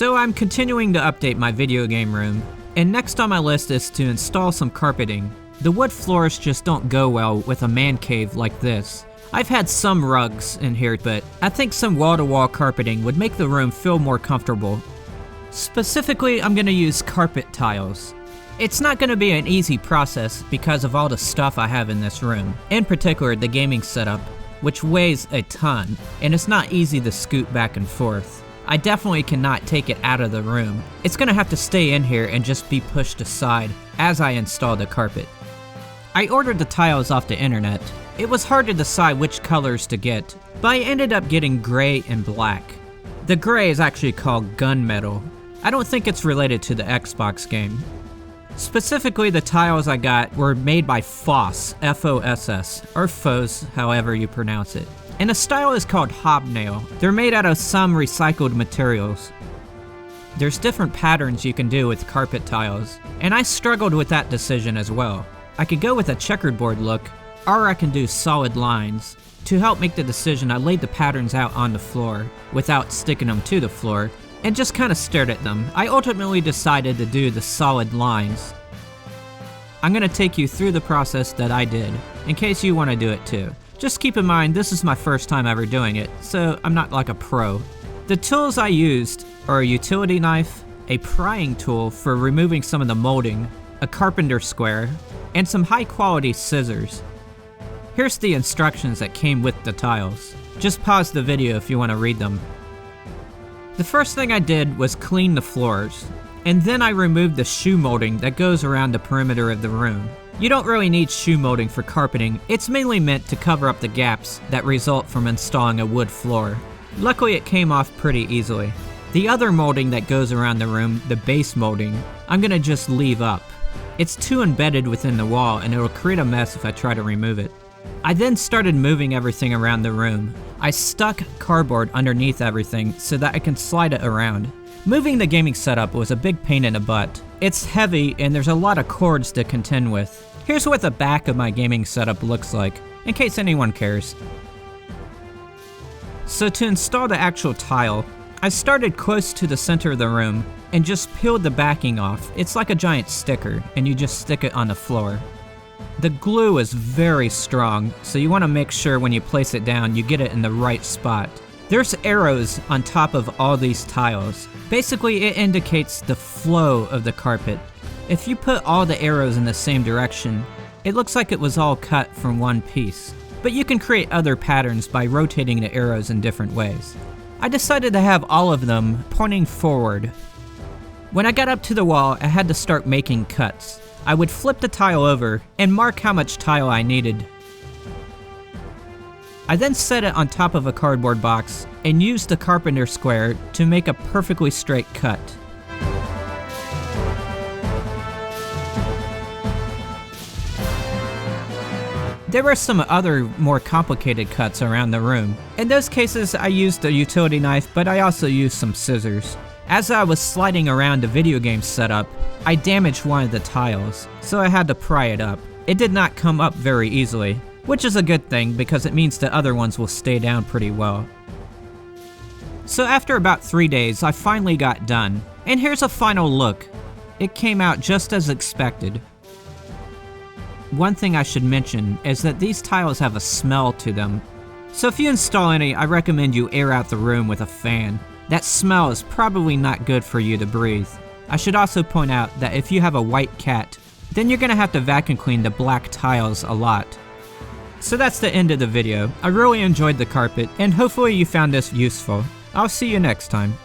So I'm continuing to update my video game room, and next on my list is to install some carpeting. The wood floors just don't go well with a man cave like this. I've had some rugs in here, but I think some wall-to-wall carpeting would make the room feel more comfortable. Specifically, I'm going to use carpet tiles. It's not going to be an easy process because of all the stuff I have in this room, in particular the gaming setup, which weighs a ton, and it's not easy to scoot back and forth. I definitely cannot take it out of the room. It's gonna have to stay in here and just be pushed aside as I install the carpet. I ordered the tiles off the internet. It was hard to decide which colors to get, but I ended up getting gray and black. The gray is actually called gunmetal. I don't think it's related to the Xbox game. Specifically, the tiles I got were made by Foss, F-O-S-S, or Foss, however you pronounce it. And the style is called hobnail. They're made out of some recycled materials. There's different patterns you can do with carpet tiles, and I struggled with that decision as well. I could go with a checkerboard look, or I can do solid lines. To help make the decision, I laid the patterns out on the floor, without sticking them to the floor, and just kinda stared at them. I ultimately decided to do the solid lines. I'm gonna take you through the process that I did, in case you wanna do it too. Just keep in mind, this is my first time ever doing it, so I'm not like a pro. The tools I used are a utility knife, a prying tool for removing some of the molding, a carpenter square, and some high quality scissors. Here's the instructions that came with the tiles. Just pause the video if you want to read them. The first thing I did was clean the floors, and then I removed the shoe molding that goes around the perimeter of the room. You don't really need shoe molding for carpeting. It's mainly meant to cover up the gaps that result from installing a wood floor. Luckily, it came off pretty easily. The other molding that goes around the room, the base molding, I'm gonna just leave up. It's too embedded within the wall and it'll create a mess if I try to remove it. I then started moving everything around the room. I stuck cardboard underneath everything so that I can slide it around. Moving the gaming setup was a big pain in the butt. It's heavy and there's a lot of cords to contend with. Here's what the back of my gaming setup looks like, in case anyone cares. So to install the actual tile, I started close to the center of the room and just peeled the backing off. It's like a giant sticker and you just stick it on the floor. The glue is very strong, so you want to make sure when you place it down you get it in the right spot. There's arrows on top of all these tiles. Basically, it indicates the flow of the carpet. If you put all the arrows in the same direction, it looks like it was all cut from one piece. But you can create other patterns by rotating the arrows in different ways. I decided to have all of them pointing forward. When I got up to the wall, I had to start making cuts. I would flip the tile over and mark how much tile I needed. I then set it on top of a cardboard box and used the carpenter square to make a perfectly straight cut. There were some other more complicated cuts around the room. In those cases, I used a utility knife, but I also used some scissors. As I was sliding around the video game setup, I damaged one of the tiles, so I had to pry it up. It did not come up very easily, which is a good thing because it means the other ones will stay down pretty well. So after about 3 days, I finally got done. And here's a final look. It came out just as expected. One thing I should mention is that these tiles have a smell to them. So if you install any, I recommend you air out the room with a fan. That smell is probably not good for you to breathe. I should also point out that if you have a white cat, then you're gonna have to vacuum clean the black tiles a lot. So that's the end of the video. I really enjoyed the carpet, and hopefully you found this useful. I'll see you next time.